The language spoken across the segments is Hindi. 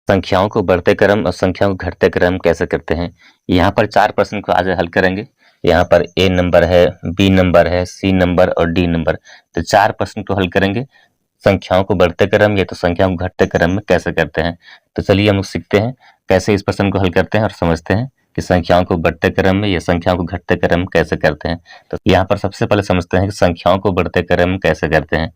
संख्याओं को बढ़ते क्रम और संख्याओं को घटते क्रम कैसे करते हैं। यहाँ पर 4 प्रश्न को आज हल करेंगे। यहाँ पर ए नंबर है, बी नंबर है, सी नंबर और डी नंबर। तो 4 प्रश्न को हल करेंगे। संख्याओं को बढ़ते क्रम या तो संख्याओं को घटते क्रम में कैसे करते हैं। तो चलिए हम लोग सीखते हैं कैसे इस प्रश्न को हल करते हैं और समझते हैं कि संख्याओं को बढ़ते क्रम में या संख्याओं को घटते क्रम में कैसे करते हैं। तो यहाँ पर सबसे पहले समझते हैं कि संख्याओं को बढ़ते क्रम में कैसे करते हैं।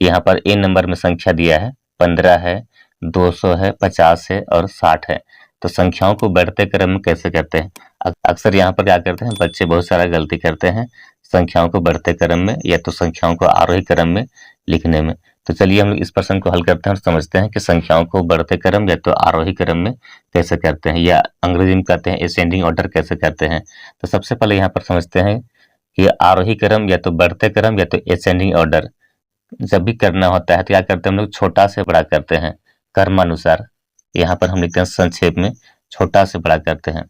यहाँ पर ए नंबर में संख्या दिया है, 15 है, 200 है, 50 है और 60 है। तो संख्याओं को बढ़ते क्रम में कैसे करते हैं। अक्सर यहाँ पर क्या करते हैं, बच्चे बहुत सारा गलती करते हैं संख्याओं को बढ़ते क्रम में या तो संख्याओं को आरोही क्रम में लिखने में। तो चलिए हम इस प्रश्न को हल करते हैं और समझते हैं कि संख्याओं को बढ़ते क्रम या तो आरोही क्रम में कैसे करते हैं, या अंग्रेजी में कहते हैं असेंडिंग ऑर्डर कैसे करते हैं। तो सबसे पहले यहाँ पर समझते हैं कि आरोही क्रम या तो बढ़ते क्रम या तो असेंडिंग ऑर्डर जब भी करना होता है तो क्या करते हैं हम लोग, छोटा से बड़ा करते हैं क्रमानुसार। यहाँ पर हम लिखते हैं संक्षेप में छोटा से बड़ा करते हैं,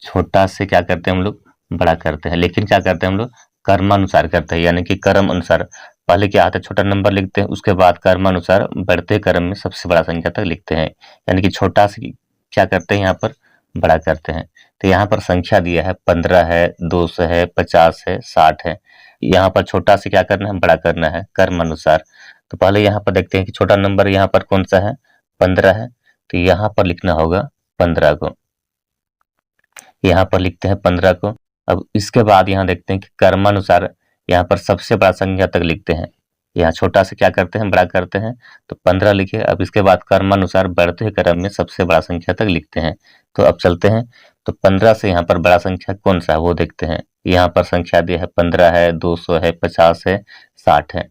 छोटा से क्या करते हैं हम लोग, बड़ा करते हैं। लेकिन क्या करते हैं हम लोग, क्रमानुसार करते हैं, यानी कि क्रम अनुसार। पहले क्या आता है, छोटा नंबर लिखते हैं, उसके बाद क्रमानुसार बढ़ते क्रम में सबसे बड़ा संख्या तक लिखते हैं, यानी कि छोटा से क्या करते हैं यहाँ पर बड़ा करते हैं। तो यहाँ पर संख्या दिया है 15 है, 200 है, 50 है, 60 है। यहाँ पर छोटा से क्या करना है, बड़ा करना है क्रमानुसार। तो पहले यहाँ पर देखते हैं कि छोटा नंबर यहाँ पर कौन सा है, 15 है। तो यहाँ पर लिखना होगा 15 को, यहाँ पर लिखते हैं 15 को। अब इसके बाद यहाँ देखते हैं कि क्रमानुसार यहाँ पर सबसे बड़ा संख्या तक लिखते हैं। यहाँ छोटा से क्या करते हैं, बड़ा करते हैं, तो 15 लिखे। अब इसके बाद क्रमानुसार बढ़ते क्रम में सबसे बड़ा संख्या तक लिखते हैं। तो अब चलते हैं, तो 15 से यहाँ पर बड़ा संख्या कौन सा है वो देखते हैं। यहाँ पर संख्या दिया है 15 है, 200 है, 50 है, 60 है।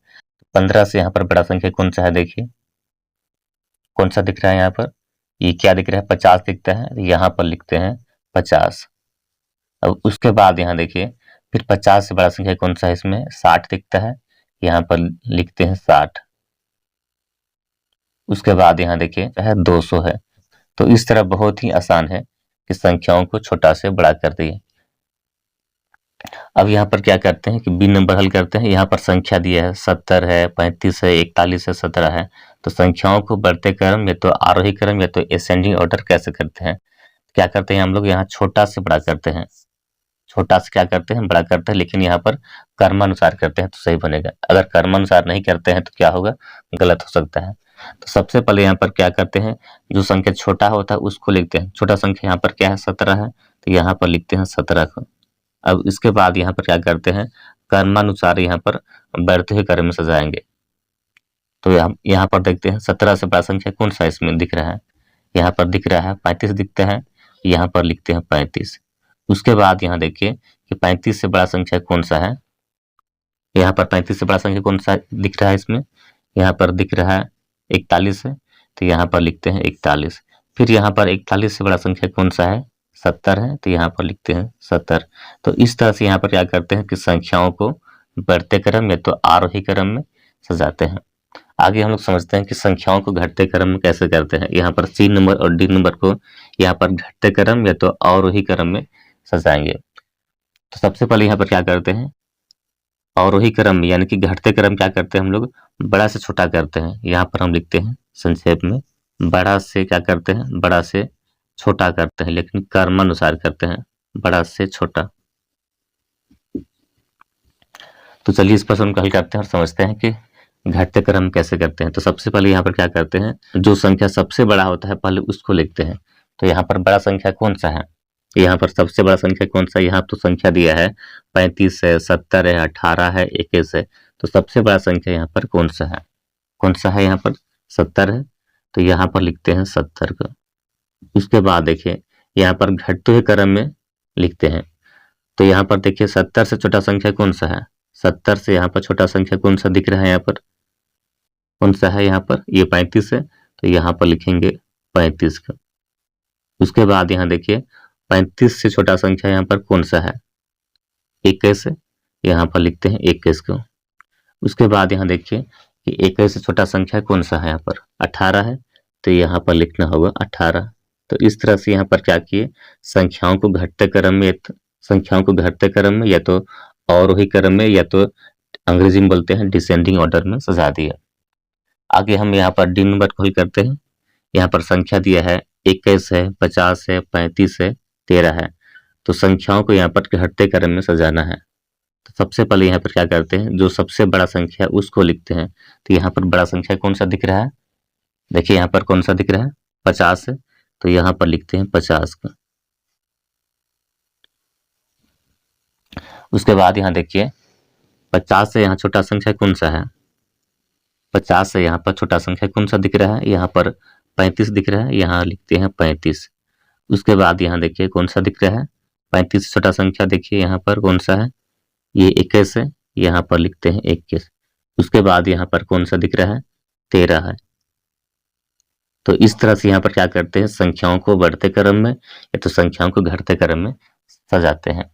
15 से यहाँ पर बड़ा संख्या कौन सा है, देखिए कौन सा दिख रहा है यहाँ पर, ये क्या दिख रहा है, 50 दिखता है। यहाँ पर लिखते हैं 50। अब उसके बाद यहाँ देखिए फिर 50 से बड़ा संख्या कौन सा है, इसमें 60 दिखता है, यहाँ पर लिखते हैं 60। उसके बाद यहाँ देखिए है 200 है। तो इस तरह बहुत ही आसान है कि संख्याओं को छोटा से बड़ा कर दिए। अब यहाँ पर क्या करते हैं कि बी नंबर हल करते हैं। यहाँ पर संख्या दिया है 70 है, 35 है, 41 है, 17 है। तो संख्याओं को बढ़ते क्रम या तो आरोही क्रम या तो असेंडिंग ऑर्डर कैसे करते हैं। क्या करते हैं हम लोग, यहाँ छोटा से बड़ा करते हैं, छोटा से क्या करते हैं, बड़ा करते हैं। लेकिन यहाँ पर कर्मानुसार करते हैं तो सही बनेगा। अगर कर्मानुसार नहीं करते हैं तो क्या होगा, गलत हो सकता है। तो सबसे पहले यहाँ पर क्या करते हैं, जो संख्या छोटा होता है उसको लिखते हैं। छोटा संख्या यहाँ पर क्या है, 17 है, तो यहाँ पर लिखते हैं 17 को। अब इसके बाद यहाँ पर क्या करते हैं, कर्मानुसार यहाँ पर बढ़ते हुए क्रम में सजाएंगे। तो यहाँ पर देखते हैं 17 से बड़ा संख्या कौन सा इसमें दिख रहा है, यहाँ पर दिख रहा है 35 दिखता है, यहाँ पर लिखते हैं 35। उसके बाद यहाँ देखिए कि 35 से बड़ा संख्या कौन सा है, यहाँ पर 35 से बड़ा संख्या कौन सा दिख रहा है इसमें, यहाँ पर दिख रहा है 41 है, तो यहाँ पर लिखते हैं 41। फिर यहाँ पर 41 से बड़ा संख्या कौन सा है, 70 है, तो यहाँ पर लिखते हैं 70। तो इस तरह से यहाँ पर क्या करते हैं कि संख्याओं को बढ़ते क्रम या तो आरोही क्रम में सजाते हैं। आगे हम लोग समझते हैं कि संख्याओं को घटते क्रम में कैसे करते हैं। यहाँ पर सी नंबर और डी नंबर को यहाँ पर घटते क्रम या तो अवरोही क्रम में सजाएंगे। तो सबसे पहले यहाँ पर क्या करते हैं, अवरोही क्रम में यानी कि घटते क्रम क्या करते हैं हम लोग, बड़ा से छोटा करते हैं। यहाँ पर हम लिखते हैं संक्षेप में, बड़ा से क्या करते हैं, बड़ा से छोटा करते हैं, लेकिन क्रमानुसार करते हैं, बड़ा से छोटा। तो चलिए इस प्रश्न को हल करते हैं और समझते हैं कि घटते क्रम कैसे करते हैं। तो सबसे पहले यहाँ पर क्या करते हैं, जो संख्या सबसे बड़ा होता है पहले उसको लिखते हैं। तो यहाँ पर बड़ा संख्या कौन सा है, यहाँ पर सबसे बड़ा संख्या कौन सा, यहाँ तो संख्या दिया है 35 है, 70 है, 18 है, 21 है। तो सबसे बड़ा संख्या यहाँ पर कौन सा है, कौन सा है, यहाँ पर 70 है, तो यहाँ पर लिखते हैं 70 का। उसके बाद देखिए यहाँ पर घटते हुए क्रम में लिखते हैं। तो यहाँ पर देखिए 70 से छोटा संख्या कौन सा है, 70 से यहाँ पर छोटा संख्या कौन सा दिख रहा है, यहाँ पर कौन सा है, यहाँ पर ये 35 है, तो यहाँ पर लिखेंगे 35 का। उसके बाद यहाँ देखिए 35 से छोटा संख्या यहाँ पर कौन सा है, 21 है, यहाँ पर लिखते हैं 21 को। उसके बाद यहाँ देखिए कि 21 से छोटा संख्या कौन सा है, यहाँ पर 18 है, तो यहाँ पर लिखना होगा 18। तो इस तरह से यहाँ पर क्या किए, संख्याओं को घटते क्रम में, संख्याओं को घटते क्रम में या तो अवरोही क्रम में या तो अंग्रेजी में बोलते हैं डिसेंडिंग ऑर्डर में सजा दिया। आगे हम यहाँ पर डी नंबर को हल करते हैं। यहाँ पर संख्या दिया है 21 है, 50 है, 35 है, 13 है। तो संख्याओं को यहाँ पर घटते क्रम में सजाना है। तो सबसे पहले यहाँ पर क्या करते हैं, जो सबसे बड़ा संख्या है उसको लिखते हैं। तो यहाँ पर बड़ा संख्या कौन सा दिख रहा है, देखिए यहाँ पर कौन सा दिख रहा है, 50 है। तो यहाँ पर लिखते हैं 50 का। उसके बाद यहाँ देखिए 50 से यहाँ छोटा संख्या कौन सा है, 50 से यहाँ पर छोटा संख्या कौन सा दिख रहा है, यहाँ पर 35 दिख रहा है, यहाँ लिखते हैं 35। उसके बाद यहाँ देखिए कौन सा दिख रहा है, 35 से छोटा संख्या देखिए यहाँ पर कौन सा है, ये 21 है, यहाँ पर लिखते हैं 21। उसके बाद यहाँ पर कौन सा दिख रहा है, 13 है। तो इस तरह से यहाँ पर क्या करते हैं, संख्याओं को बढ़ते क्रम में या तो संख्याओं को घटते क्रम में सजाते हैं।